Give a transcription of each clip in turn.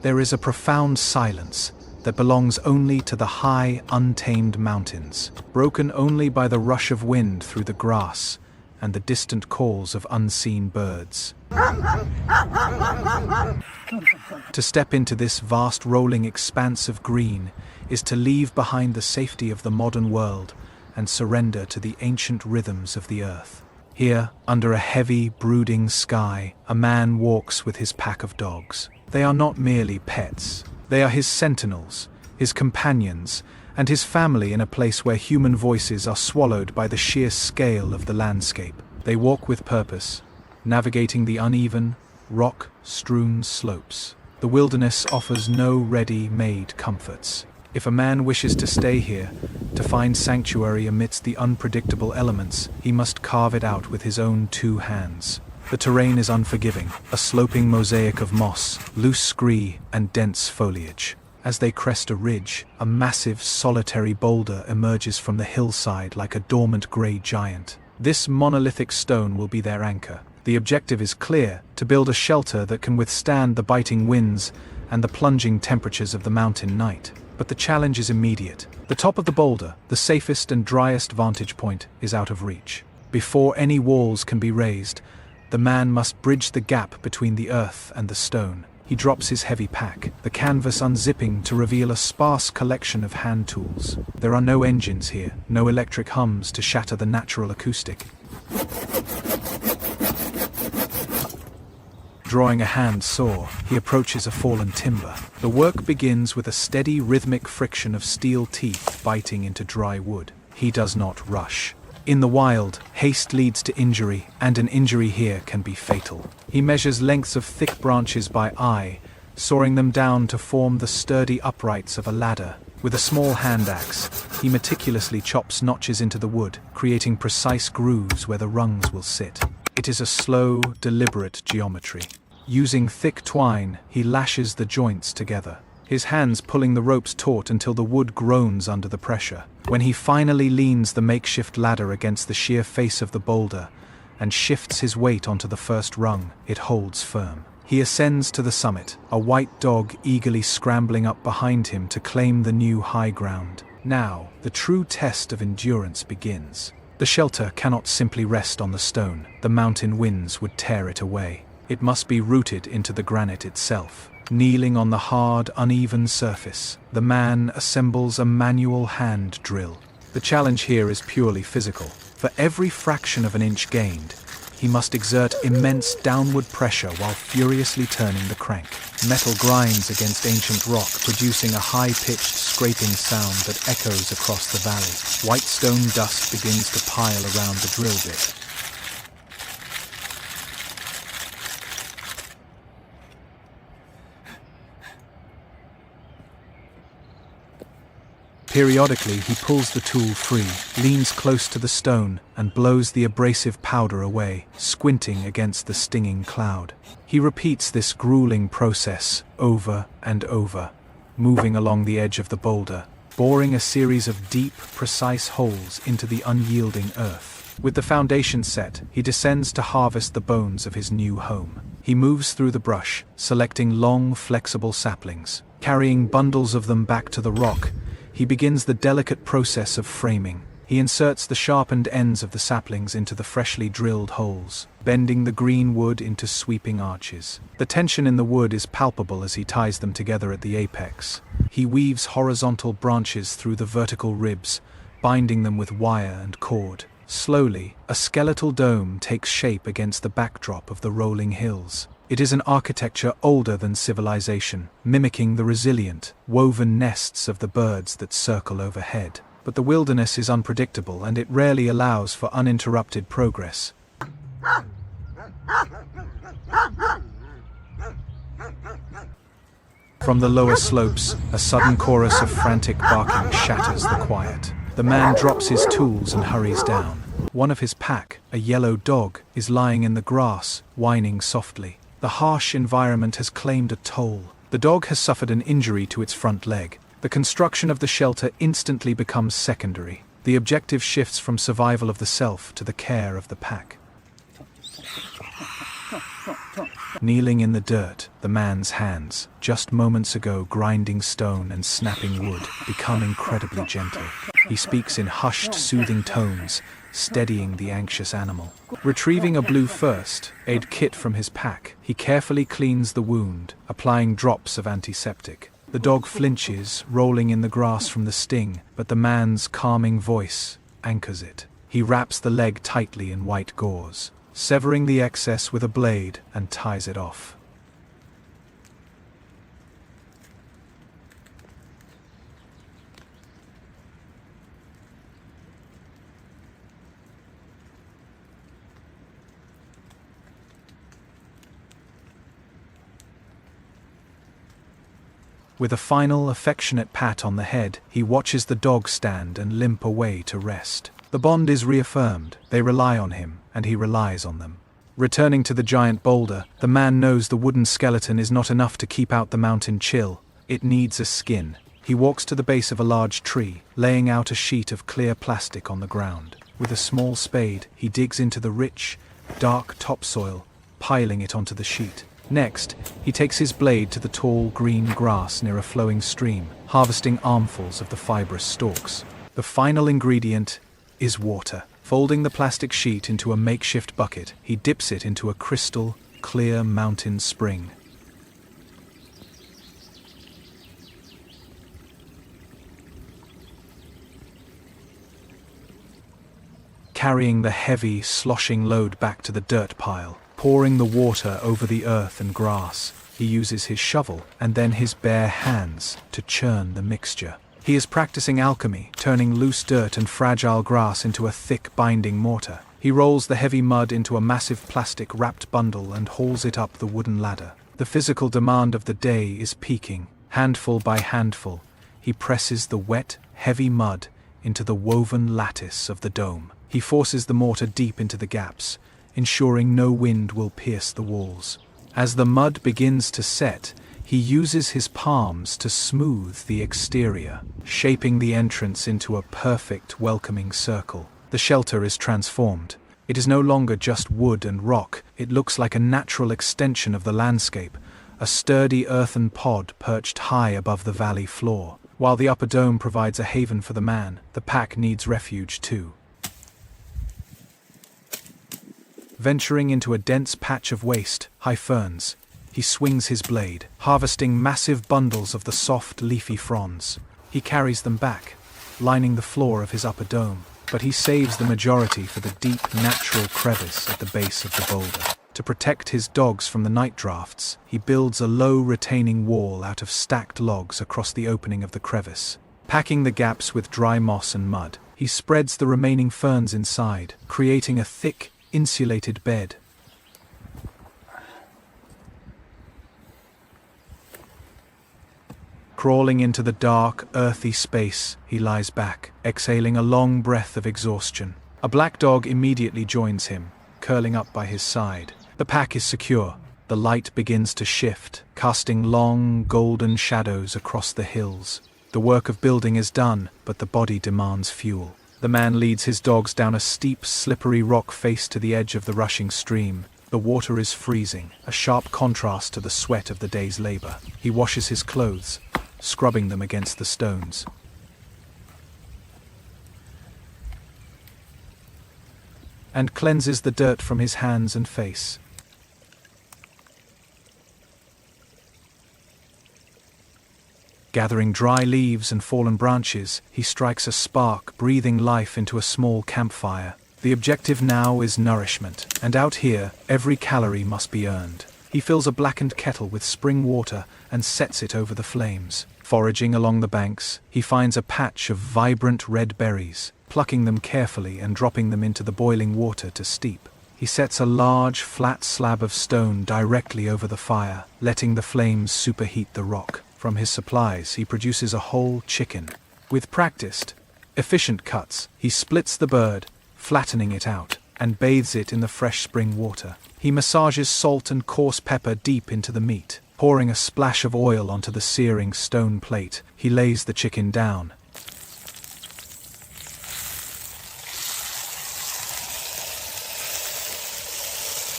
There is a profound silence that belongs only to the high, untamed mountains, broken only by the rush of wind through the grass and the distant calls of unseen birds. To step into this vast rolling expanse of green is to leave behind the safety of the modern world and surrender to the ancient rhythms of the earth. Here, under a heavy, brooding sky, a man walks with his pack of dogs. They are not merely pets. They are his sentinels, his companions, and his family in a place where human voices are swallowed by the sheer scale of the landscape. They walk with purpose, navigating the uneven, rock-strewn slopes. The wilderness offers no ready-made comforts. If a man wishes to stay here, to find sanctuary amidst the unpredictable elements, he must carve it out with his own 2 hands. The terrain is unforgiving, a sloping mosaic of moss, loose scree, and dense foliage. As they crest a ridge, a massive, solitary boulder emerges from the hillside like a dormant grey giant. This monolithic stone will be their anchor. The objective is clear: to build a shelter that can withstand the biting winds and the plunging temperatures of the mountain night. But the challenge is immediate. The top of the boulder, the safest and driest vantage point, is out of reach. Before any walls can be raised, the man must bridge the gap between the earth and the stone. He drops his heavy pack, the canvas unzipping to reveal a sparse collection of hand tools. There are no engines here, no electric hums to shatter the natural acoustic. Drawing a hand saw, he approaches a fallen timber. The work begins with a steady, rhythmic friction of steel teeth biting into dry wood. He does not rush. In the wild, haste leads to injury, and an injury here can be fatal. He measures lengths of thick branches by eye, sawing them down to form the sturdy uprights of a ladder. With a small hand axe, he meticulously chops notches into the wood, creating precise grooves where the rungs will sit. It is a slow, deliberate geometry. Using thick twine, he lashes the joints together, his hands pulling the ropes taut until the wood groans under the pressure. When he finally leans the makeshift ladder against the sheer face of the boulder and shifts his weight onto the first rung, it holds firm. He ascends to the summit, a white dog eagerly scrambling up behind him to claim the new high ground. Now, the true test of endurance begins. The shelter cannot simply rest on the stone. The mountain winds would tear it away. It must be rooted into the granite itself. Kneeling on the hard, uneven surface, the man assembles a manual hand drill. The challenge here is purely physical. For every fraction of an inch gained, he must exert immense downward pressure while furiously turning the crank. Metal grinds against ancient rock, producing a high-pitched scraping sound that echoes across the valley. White stone dust begins to pile around the drill bit. Periodically, he pulls the tool free, leans close to the stone, and blows the abrasive powder away, squinting against the stinging cloud. He repeats this grueling process over and over, moving along the edge of the boulder, boring a series of deep, precise holes into the unyielding earth. With the foundation set, he descends to harvest the bones of his new home. He moves through the brush, selecting long, flexible saplings. Carrying bundles of them back to the rock, he begins the delicate process of framing. He inserts the sharpened ends of the saplings into the freshly drilled holes, bending the green wood into sweeping arches. The tension in the wood is palpable as he ties them together at the apex. He weaves horizontal branches through the vertical ribs, binding them with wire and cord. Slowly, a skeletal dome takes shape against the backdrop of the rolling hills. It is an architecture older than civilization, mimicking the resilient, woven nests of the birds that circle overhead. But the wilderness is unpredictable, and it rarely allows for uninterrupted progress. From the lower slopes, a sudden chorus of frantic barking shatters the quiet. The man drops his tools and hurries down. One of his pack, a yellow dog, is lying in the grass, whining softly. The harsh environment has claimed a toll. The dog has suffered an injury to its front leg. The construction of the shelter instantly becomes secondary. The objective shifts from survival of the self to the care of the pack. Kneeling in the dirt, the man's hands, just moments ago grinding stone and snapping wood, become incredibly gentle. He speaks in hushed, soothing tones, steadying the anxious animal. Retrieving a blue first aid kit from his pack, he carefully cleans the wound, applying drops of antiseptic. The dog flinches, rolling in the grass from the sting, but the man's calming voice anchors it. He wraps the leg tightly in white gauze, severing the excess with a blade, and ties it off. With a final affectionate pat on the head, he watches the dog stand and limp away to rest. The bond is reaffirmed, they rely on him, and he relies on them. Returning to the giant boulder, the man knows the wooden skeleton is not enough to keep out the mountain chill. It needs a skin. He walks to the base of a large tree, laying out a sheet of clear plastic on the ground. With a small spade, he digs into the rich, dark topsoil, piling it onto the sheet. Next, he takes his blade to the tall green grass near a flowing stream, harvesting armfuls of the fibrous stalks. The final ingredient is water. Folding the plastic sheet into a makeshift bucket, he dips it into a crystal, clear mountain spring. Carrying the heavy, sloshing load back to the dirt pile, pouring the water over the earth and grass, he uses his shovel and then his bare hands to churn the mixture. He is practicing alchemy, turning loose dirt and fragile grass into a thick binding mortar. He rolls the heavy mud into a massive plastic-wrapped bundle and hauls it up the wooden ladder. The physical demand of the day is peaking. Handful by handful, he presses the wet, heavy mud into the woven lattice of the dome. He forces the mortar deep into the gaps, ensuring no wind will pierce the walls. As the mud begins to set, he uses his palms to smooth the exterior, shaping the entrance into a perfect, welcoming circle. The shelter is transformed. It is no longer just wood and rock. It looks like a natural extension of the landscape, a sturdy earthen pod perched high above the valley floor. While the upper dome provides a haven for the man, the pack needs refuge too. Venturing into a dense patch of waste, high ferns, he swings his blade, harvesting massive bundles of the soft, leafy fronds. He carries them back, lining the floor of his upper dome, but he saves the majority for the deep, natural crevice at the base of the boulder. To protect his dogs from the night drafts, he builds a low, retaining wall out of stacked logs across the opening of the crevice. Packing the gaps with dry moss and mud, he spreads the remaining ferns inside, creating a thick, insulated bed. Crawling into the dark, earthy space, he lies back, exhaling a long breath of exhaustion. A black dog immediately joins him, curling up by his side. The pack is secure. The light begins to shift, casting long, golden shadows across the hills. The work of building is done, but the body demands fuel. The man leads his dogs down a steep, slippery rock face to the edge of the rushing stream. The water is freezing, a sharp contrast to the sweat of the day's labor. He washes his clothes, scrubbing them against the stones. And cleanses the dirt from his hands and face. Gathering dry leaves and fallen branches, he strikes a spark, breathing life into a small campfire. The objective now is nourishment, and out here, every calorie must be earned. He fills a blackened kettle with spring water and sets it over the flames. Foraging along the banks, he finds a patch of vibrant red berries, plucking them carefully and dropping them into the boiling water to steep. He sets a large, flat slab of stone directly over the fire, letting the flames superheat the rock. From his supplies, he produces a whole chicken. With practiced, efficient cuts, he splits the bird, flattening it out, and bathes it in the fresh spring water. He massages salt and coarse pepper deep into the meat. Pouring a splash of oil onto the searing stone plate, he lays the chicken down.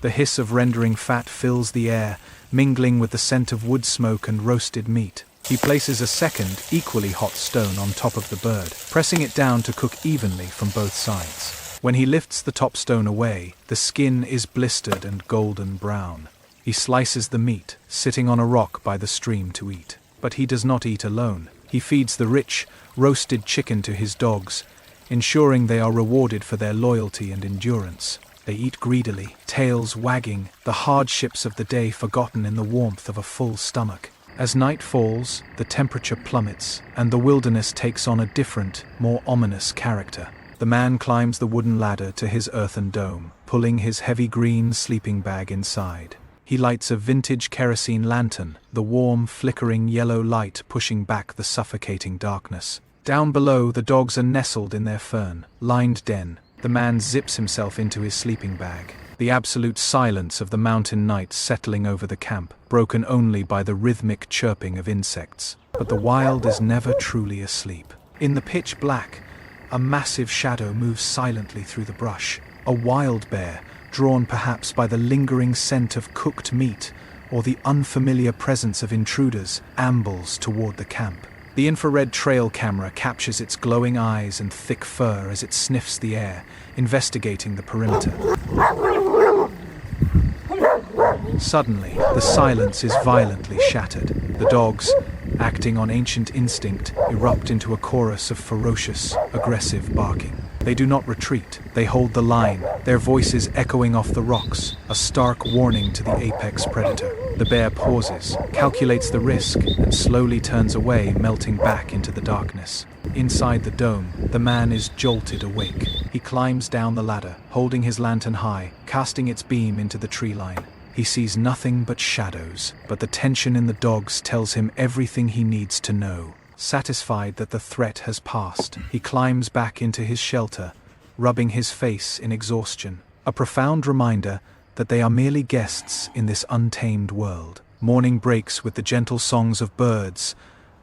The hiss of rendering fat fills the air, mingling with the scent of wood smoke and roasted meat. He places a second, equally hot stone on top of the bird, pressing it down to cook evenly from both sides. When he lifts the top stone away, the skin is blistered and golden brown. He slices the meat, sitting on a rock by the stream to eat. But he does not eat alone. He feeds the rich, roasted chicken to his dogs, ensuring they are rewarded for their loyalty and endurance. They eat greedily, tails wagging, the hardships of the day forgotten in the warmth of a full stomach. As night falls, the temperature plummets, and the wilderness takes on a different, more ominous character. The man climbs the wooden ladder to his earthen dome, pulling his heavy green sleeping bag inside. He lights a vintage kerosene lantern, the warm, flickering yellow light pushing back the suffocating darkness. Down below, the dogs are nestled in their fern-lined den. The man zips himself into his sleeping bag. The absolute silence of the mountain night settling over the camp, broken only by the rhythmic chirping of insects. But the wild is never truly asleep. In the pitch black, a massive shadow moves silently through the brush. A wild bear, drawn perhaps by the lingering scent of cooked meat or the unfamiliar presence of intruders, ambles toward the camp. The infrared trail camera captures its glowing eyes and thick fur as it sniffs the air, investigating the perimeter. Suddenly, the silence is violently shattered. The dogs, acting on ancient instinct, erupt into a chorus of ferocious, aggressive barking. They do not retreat. They hold the line, their voices echoing off the rocks, a stark warning to the apex predator. The bear pauses, calculates the risk, and slowly turns away, melting back into the darkness. Inside the dome, the man is jolted awake. He climbs down the ladder, holding his lantern high, casting its beam into the tree line. He sees nothing but shadows, but the tension in the dogs tells him everything he needs to know. Satisfied that the threat has passed, he climbs back into his shelter, rubbing his face in exhaustion. A profound reminder that they are merely guests in this untamed world. Morning breaks with the gentle songs of birds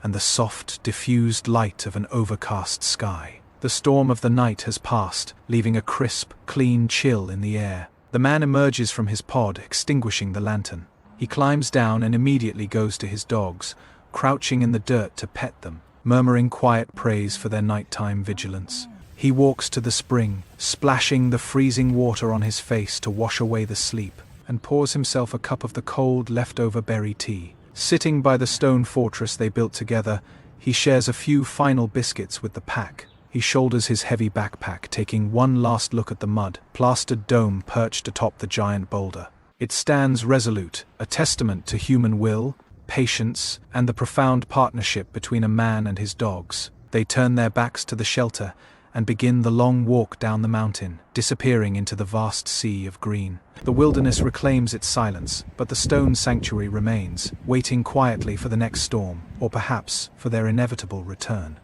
and the soft, diffused light of an overcast sky. The storm of the night has passed, leaving a crisp, clean chill in the air. The man emerges from his pod, extinguishing the lantern. He climbs down and immediately goes to his dogs, crouching in the dirt to pet them, murmuring quiet praise for their nighttime vigilance. He walks to the spring, splashing the freezing water on his face to wash away the sleep, and pours himself a cup of the cold leftover berry tea. Sitting by the stone fortress they built together, he shares a few final biscuits with the pack. He shoulders his heavy backpack, taking one last look at the mud-plastered dome perched atop the giant boulder. It stands resolute, a testament to human will, patience, and the profound partnership between a man and his dogs. They turn their backs to the shelter and begin the long walk down the mountain, disappearing into the vast sea of green. The wilderness reclaims its silence, but the stone sanctuary remains, waiting quietly for the next storm, or perhaps for their inevitable return.